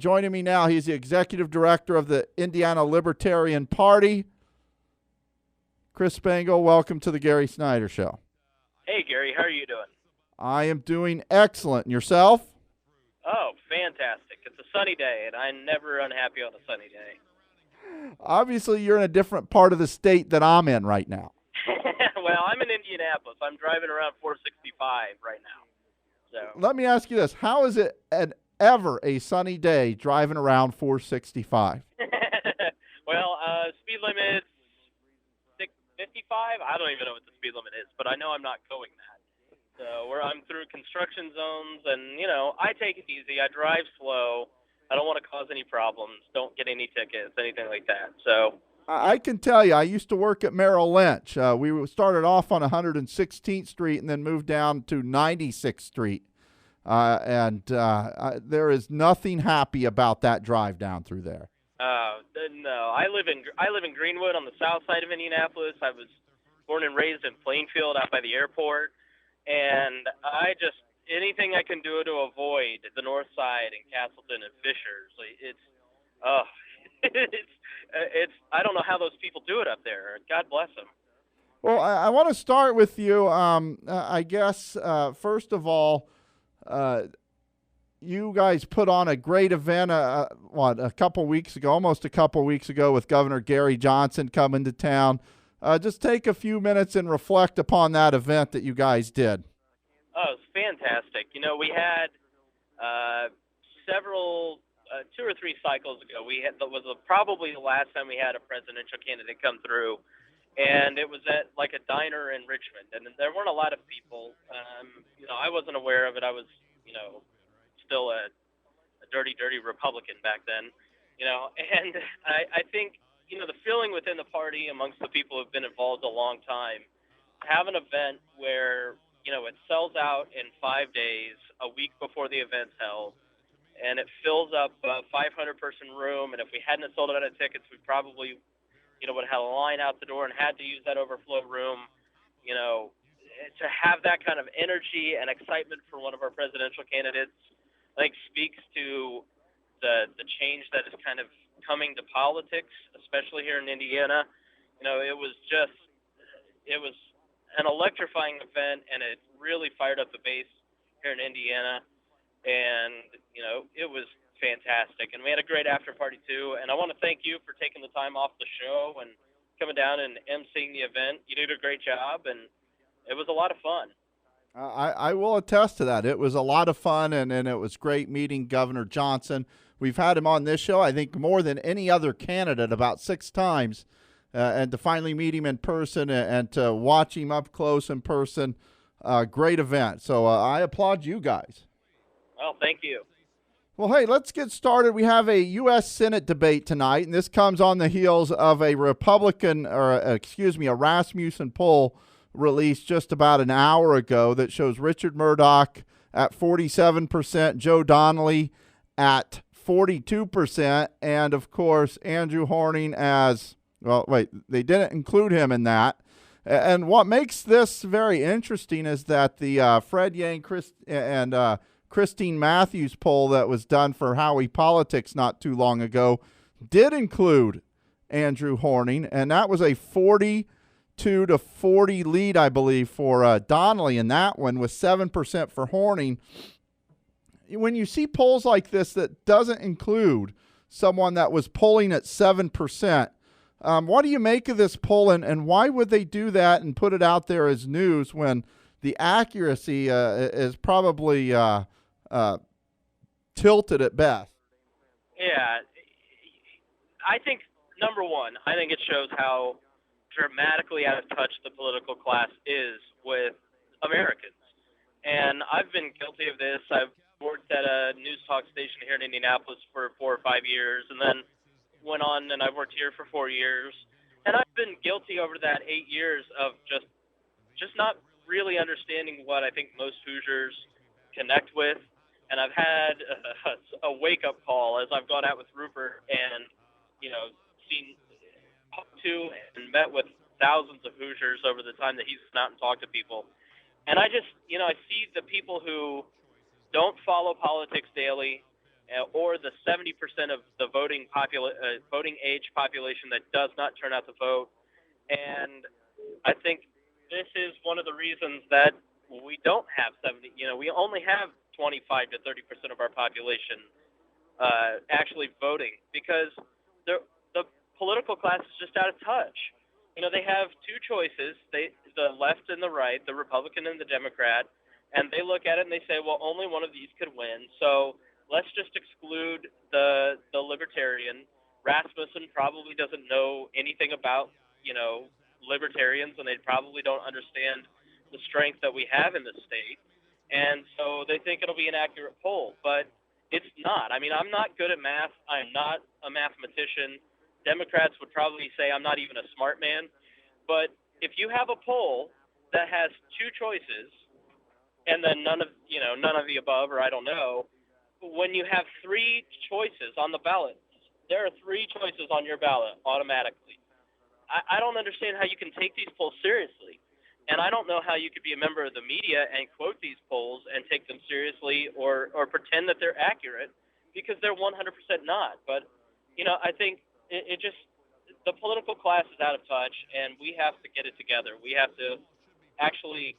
joining me now, he's the executive director of the Indiana Libertarian Party. Chris Spangle, welcome to the Gary Snyder Show. Hey, Gary, how are you doing? I am doing excellent. And yourself? Oh, fantastic. It's a sunny day, and I'm never unhappy on a sunny day. Obviously, you're in a different part of the state that I'm in right now. Well, I'm in Indianapolis. I'm driving around 465 right now. So Let me ask you this. How is it ever a sunny day driving around 465? Well, speed limit's 55. I don't even know what the speed limit is, but I know I'm not going that. So I'm through construction zones, and, I take it easy. I drive slow. I don't want to cause any problems. Don't get any tickets, anything like that. So I can tell you, I used to work at Merrill Lynch. We started off on 116th Street and then moved down to 96th Street. There is nothing happy about that drive down through there. No, I live in Greenwood on the south side of Indianapolis. I was born and raised in Plainfield out by the airport, and anything I can do to avoid the north side and Castleton and Fishers, it's I don't know how those people do it up there. God bless them. Well, I want to start with you. I guess first of all, you guys put on a great event, almost a couple weeks ago with Governor Gary Johnson coming to town. Just take a few minutes and reflect upon that event that you guys did. Oh, it was fantastic. We had several, 2 or 3 cycles ago, that was probably the last time we had a presidential candidate come through, and it was at like a diner in Richmond, and there weren't a lot of people. I wasn't aware of it. I was, still a dirty Republican back then, and I think, the feeling within the party amongst the people who've been involved a long time, have an event where, it sells out in 5 days, a week before the event's held, and it fills up a 500-person room, and if we hadn't sold out of tickets, we probably, would have had a line out the door and had to use that overflow room, to have that kind of energy and excitement for one of our presidential candidates, I think speaks to the change that is kind of coming to politics, especially here in Indiana. It was an electrifying event, and it really fired up the base here in Indiana, and, it was fantastic. And we had a great after party, too, and I want to thank you for taking the time off the show and coming down and emceeing the event. You did a great job, and it was a lot of fun. I will attest to that. It was a lot of fun, and it was great meeting Governor Johnson. We've had him on this show, I think, more than any other candidate, about 6 times. And to finally meet him in person and to watch him up close in person, great event. So I applaud you guys. Well, thank you. Well, hey, let's get started. We have a U.S. Senate debate tonight, and this comes on the heels of a Rasmussen poll released just about an hour ago that shows Richard Murdoch at 47%, Joe Donnelly at 42%, and, of course, Andrew Horning as, well, wait, they didn't include him in that. And what makes this very interesting is that the Fred Yang and Christine Matthews poll that was done for Howie Politics not too long ago did include Andrew Horning, and that was a 42 to 40 lead, I believe, for Donnelly in that one, with 7% for Horning. When you see polls like this that doesn't include someone that was polling at 7%, what do you make of this poll, and why would they do that and put it out there as news when the accuracy is probably tilted at best? Yeah, I think, number one, I think it shows how dramatically out of touch the political class is with Americans. And I've been guilty of this. I've worked at a news talk station here in Indianapolis for 4 or 5 years, and then went on and I've worked here for 4 years. And I've been guilty over that 8 years of just not really understanding what I think most Hoosiers connect with. And I've had a wake-up call as I've gone out with Rupert and, talked to and met with thousands of Hoosiers over the time that he's been out and talked to people. And I just, I see the people who don't follow politics daily or the 70% of the voting age population that does not turn out to vote. And I think this is one of the reasons that we don't have 70. We only have 25 to 30% of our population actually voting, because the political class is just out of touch. They have two choices: the left and the right, the Republican and the Democrat, and they look at it and they say, well, only one of these could win, so let's just exclude the Libertarian. Rasmussen probably doesn't know anything about libertarians, and they probably don't understand the strength that we have in the state, and so they think it'll be an accurate poll, but it's not. I mean, I'm not good at math. I'm not a mathematician. Democrats would probably say I'm not even a smart man. But if you have a poll that has two choices and then none of the above, or I don't know, when you have three choices on the ballot, there are three choices on your ballot automatically. I don't understand how you can take these polls seriously. And I don't know how you could be a member of the media and quote these polls and take them seriously or pretend that they're accurate, because they're 100% not. But, I think it just, the political class is out of touch, and we have to get it together. We have to actually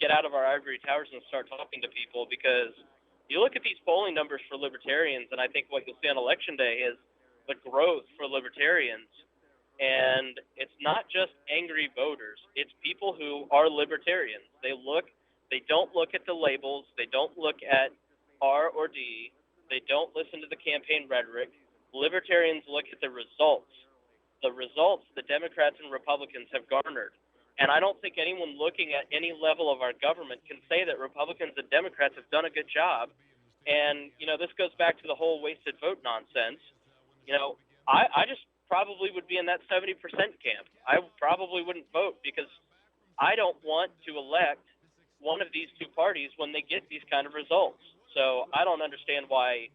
get out of our ivory towers and start talking to people, because you look at these polling numbers for libertarians, and I think what you'll see on Election Day is the growth for libertarians. And it's not just angry voters. It's people who are libertarians. They don't look at the labels. They don't look at R or D. They don't listen to the campaign rhetoric. Libertarians look at the results the Democrats and Republicans have garnered. And I don't think anyone looking at any level of our government can say that Republicans and Democrats have done a good job. And, this goes back to the whole wasted vote nonsense. I just probably would be in that 70% camp. I probably wouldn't vote, because I don't want to elect one of these two parties when they get these kind of results. So I don't understand why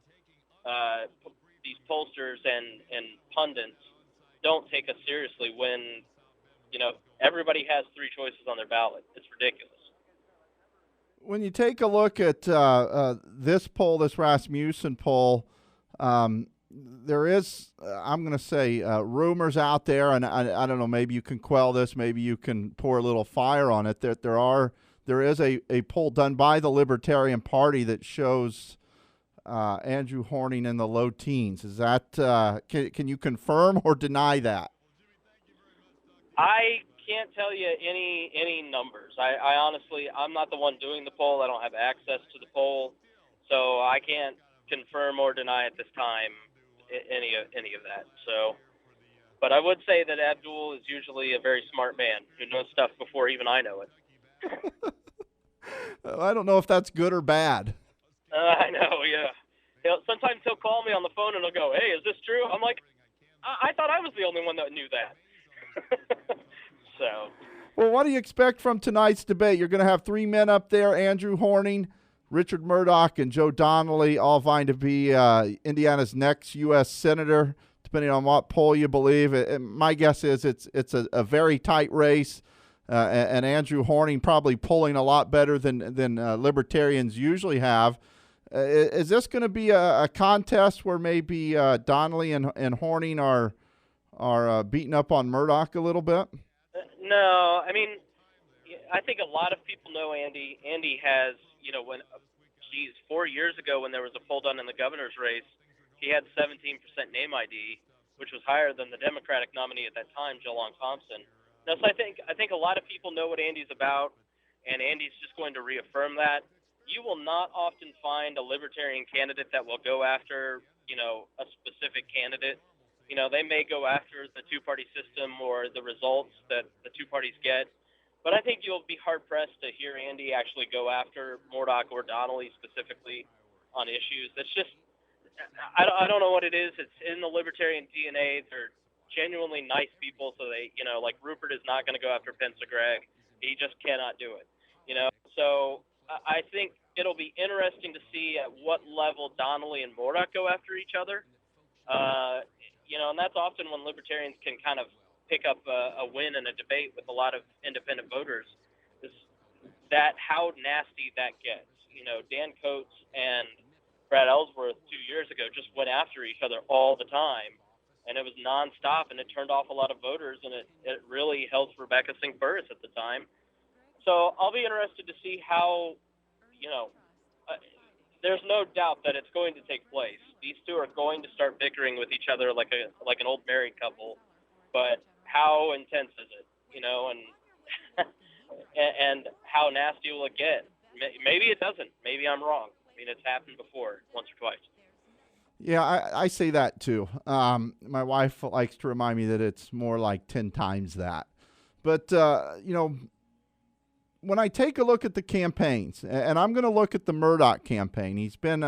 these pollsters and pundits don't take us seriously when, everybody has three choices on their ballot. It's ridiculous. When you take a look at this poll, this Rasmussen poll, there is, I'm going to say, rumors out there, and I don't know, maybe you can quell this, maybe you can pour a little fire on it, that there is a poll done by the Libertarian Party that shows Andrew Horning in the low teens. Is that, can you confirm or deny that? I can't tell you any numbers. I honestly, I'm not the one doing the poll. I don't have access to the poll, so I can't confirm or deny at this time any of that. So, but I would say that Abdul is usually a very smart man who knows stuff before even I know it. I don't know if that's good or bad. I know, yeah. Sometimes he'll call me on the phone and he'll go, "Hey, is this true?" I'm like, I thought I was the only one that knew that. So. Well, what do you expect from tonight's debate? You're going to have three men up there: Andrew Horning, Richard Murdoch, and Joe Donnelly, all vying to be Indiana's next U.S. Senator, depending on what poll you believe. My guess is it's a very tight race, and Andrew Horning probably polling a lot better than Libertarians usually have. Is this going to be a contest where maybe Donnelly and Horning are beating up on Murdoch a little bit? No, I mean, I think a lot of people know Andy. Andy has, 4 years ago when there was a poll done in the governor's race, he had 17% name ID, which was higher than the Democratic nominee at that time, Joe Long Thompson. Now, so I think a lot of people know what Andy's about, and Andy's just going to reaffirm that. You will not often find a Libertarian candidate that will go after, a specific candidate. They may go after the two-party system or the results that the two parties get. But I think you'll be hard-pressed to hear Andy actually go after Murdoch or Donnelly specifically on issues. That's just – I don't know what it is. It's in the Libertarian DNA. They're genuinely nice people, so they – like Rupert is not going to go after Pensagreg. He just cannot do it. So I think it'll be interesting to see at what level Donnelly and Murdoch go after each other. And that's often when Libertarians can kind of pick up a win in a debate with a lot of independent voters, is that how nasty that gets. Dan Coates and Brad Ellsworth 2 years ago just went after each other all the time, and it was nonstop, and it turned off a lot of voters, and it really helped Rebecca Singh Burris at the time. So I'll be interested to see how, there's no doubt that it's going to take place. These two are going to start bickering with each other like an old married couple, but how intense is it, and and how nasty will it get? Maybe it doesn't. Maybe I'm wrong. I mean, it's happened before, once or twice. Yeah, I say that too. My wife likes to remind me that it's more like 10 times that. But, when I take a look at the campaigns, and I'm going to look at the Murdoch campaign, he's been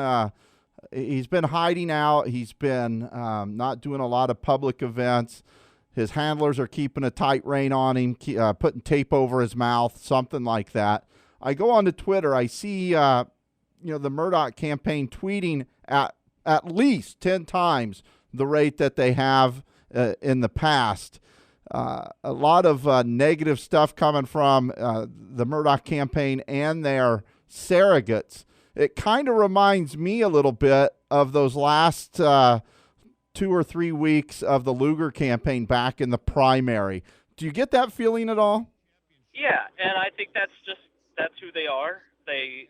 hiding out. He's been not doing a lot of public events. His handlers are keeping a tight rein on him, putting tape over his mouth, something like that. I go onto Twitter. I see, the Murdoch campaign tweeting at least 10 times the rate that they have in the past. A lot of negative stuff coming from the Murdoch campaign and their surrogates. It kind of reminds me a little bit of those last 2 or 3 weeks of the Lugar campaign back in the primary. Do you get that feeling at all? Yeah, and I think that's who they are. They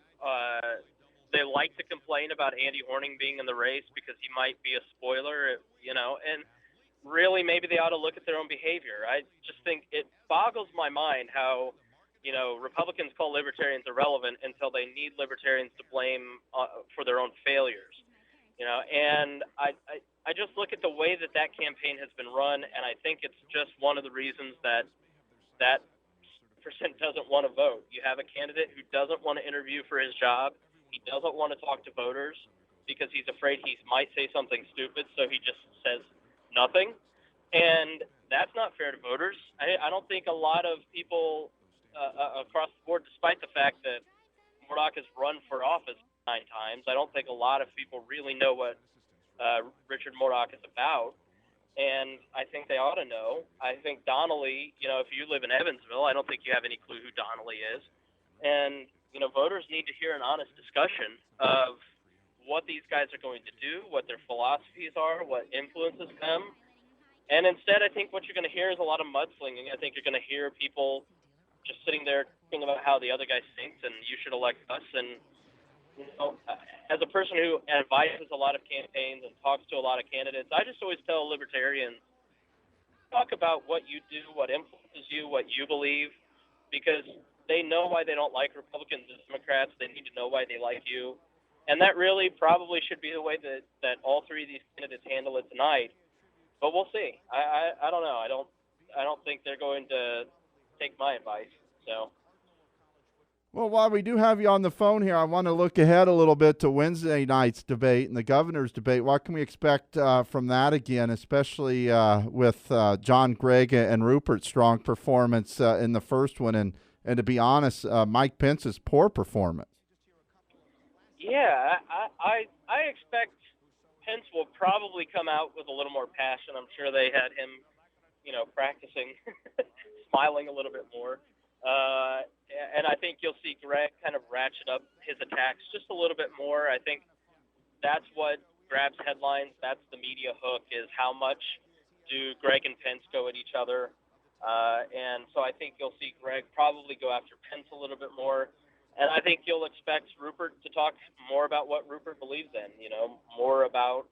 like to complain about Andy Horning being in the race because he might be a spoiler, and really maybe they ought to look at their own behavior. I just think it boggles my mind how, Republicans call libertarians irrelevant until they need libertarians to blame for their own failures. And I just look at the way that campaign has been run, and I think it's just one of the reasons that percent doesn't want to vote. You have a candidate who doesn't want to interview for his job. He doesn't want to talk to voters because he's afraid he might say something stupid, so he just says nothing. And that's not fair to voters. I don't think a lot of people across the board, despite the fact that Murdoch has run for office 9 times, I don't think a lot of people really know what Richard Murdoch is about. And I think they ought to know. I think Donnelly, if you live in Evansville, I don't think you have any clue who Donnelly is. And, voters need to hear an honest discussion of what these guys are going to do, what their philosophies are, what influences them. And instead, I think what you're going to hear is a lot of mudslinging. I think you're going to hear people just sitting there thinking about how the other guy thinks and you should elect us. And, as a person who advises a lot of campaigns and talks to a lot of candidates, I just always tell libertarians, talk about what you do, what influences you, what you believe, because they know why they don't like Republicans and Democrats. They need to know why they like you. And that really probably should be the way that all 3 of these candidates handle it tonight. But we'll see. I don't know. I don't think they're going to take my advice. So. Well, while we do have you on the phone here, I want to look ahead a little bit to Wednesday night's debate and the governor's debate. What can we expect from that again, especially with John Gregg and Rupert's strong performance in the first one, and to be honest, Mike Pence's poor performance? Yeah, I expect Pence will probably come out with a little more passion. I'm sure they had him, practicing, smiling a little bit more. And I think you'll see Gregg kind of ratchet up his attacks just a little bit more. I think that's what grabs headlines. That's the media hook, is how much do Gregg and Pence go at each other. And so I think you'll see Gregg probably go after Pence a little bit more. And I think you'll expect Rupert to talk more about what Rupert believes in, more about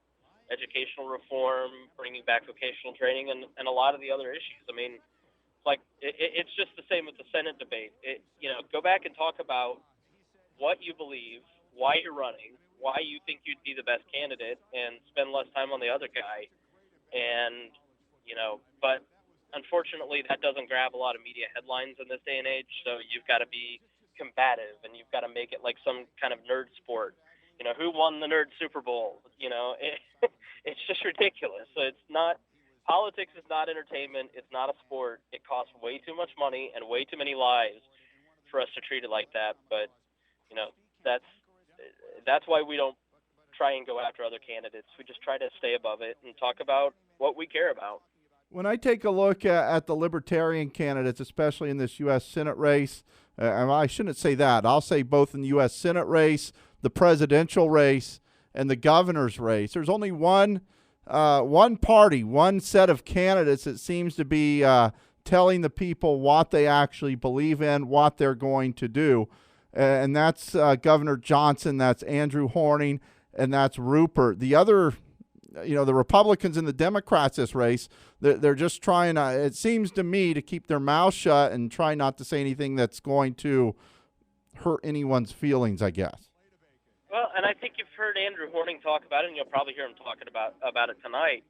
educational reform, bringing back vocational training, and a lot of the other issues. I mean, it's just the same with the Senate debate. Go back and talk about what you believe, why you're running, why you think you'd be the best candidate, and spend less time on the other guy. And, but unfortunately that doesn't grab a lot of media headlines in this day and age. So you've got to be combative, and you've got to make it like some kind of nerd sport. Who won the nerd Super Bowl? It's just ridiculous. So it's not. Politics is not entertainment. It's not a sport. It costs way too much money and way too many lives for us to treat it like that. But, that's why we don't try and go after other candidates. We just try to stay above it and talk about what we care about. When I take a look at the Libertarian candidates, especially in this U.S. Senate race, I shouldn't say that. I'll say both in the U.S. Senate race, the presidential race, and the governor's race. There's only one party, one set of candidates that seems to be telling the people what they actually believe in, what they're going to do. And that's Governor Johnson, that's Andrew Horning, and that's Rupert. The other, the Republicans and the Democrats, this race, they're just trying, it seems to me, to keep their mouth shut and try not to say anything that's going to hurt anyone's feelings, I guess. Well, and I think you've heard Andrew Horning talk about it, and you'll probably hear him talking about it tonight.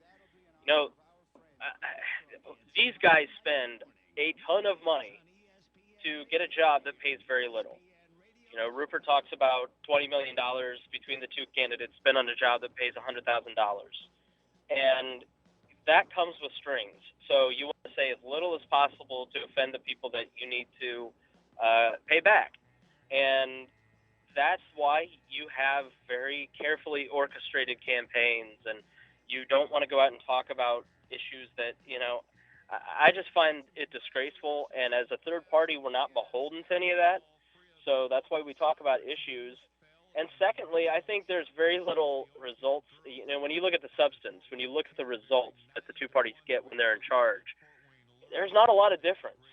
These guys spend a ton of money to get a job that pays very little. Rupert talks about $20 million between the two candidates spent on a job that pays $100,000. And that comes with strings. So you want to say as little as possible to offend the people that you need to pay back. And that's why you have very carefully orchestrated campaigns, and you don't want to go out and talk about issues that, I just find it disgraceful. And as a third party, we're not beholden to any of that. So that's why we talk about issues. And secondly, I think there's very little results. When you look at the substance, when you look at the results that the two parties get when they're in charge, there's not a lot of difference.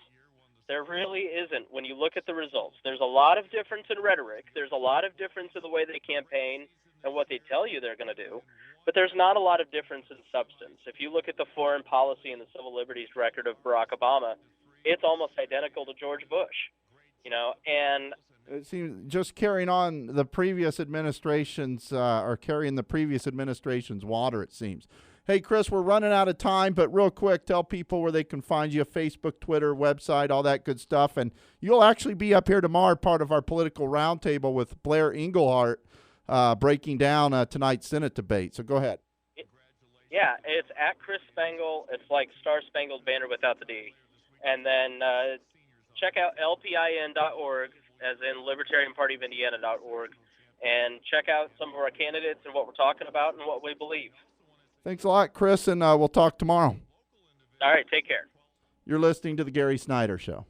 There really isn't. When you look at the results, there's a lot of difference in rhetoric. There's a lot of difference in the way they campaign and what they tell you they're going to do. But there's not a lot of difference in substance. If you look at the foreign policy and the civil liberties record of Barack Obama, it's almost identical to George Bush. And it seems just carrying on the previous administration's or carrying the previous administration's water, it seems. Hey, Chris, we're running out of time, but real quick, tell people where they can find you: Facebook, Twitter, website, all that good stuff. And you'll actually be up here tomorrow, part of our political roundtable with Blair Engelhardt, breaking down tonight's Senate debate. So go ahead. Yeah, it's at Chris Spangle. It's like Star Spangled Banner without the D. And then check out lpin.org, as in Libertarian Party of Indiana.org, and check out some of our candidates and what we're talking about and what we believe. Thanks a lot, Chris, and we'll talk tomorrow. All right, take care. You're listening to The Gary Snyder Show.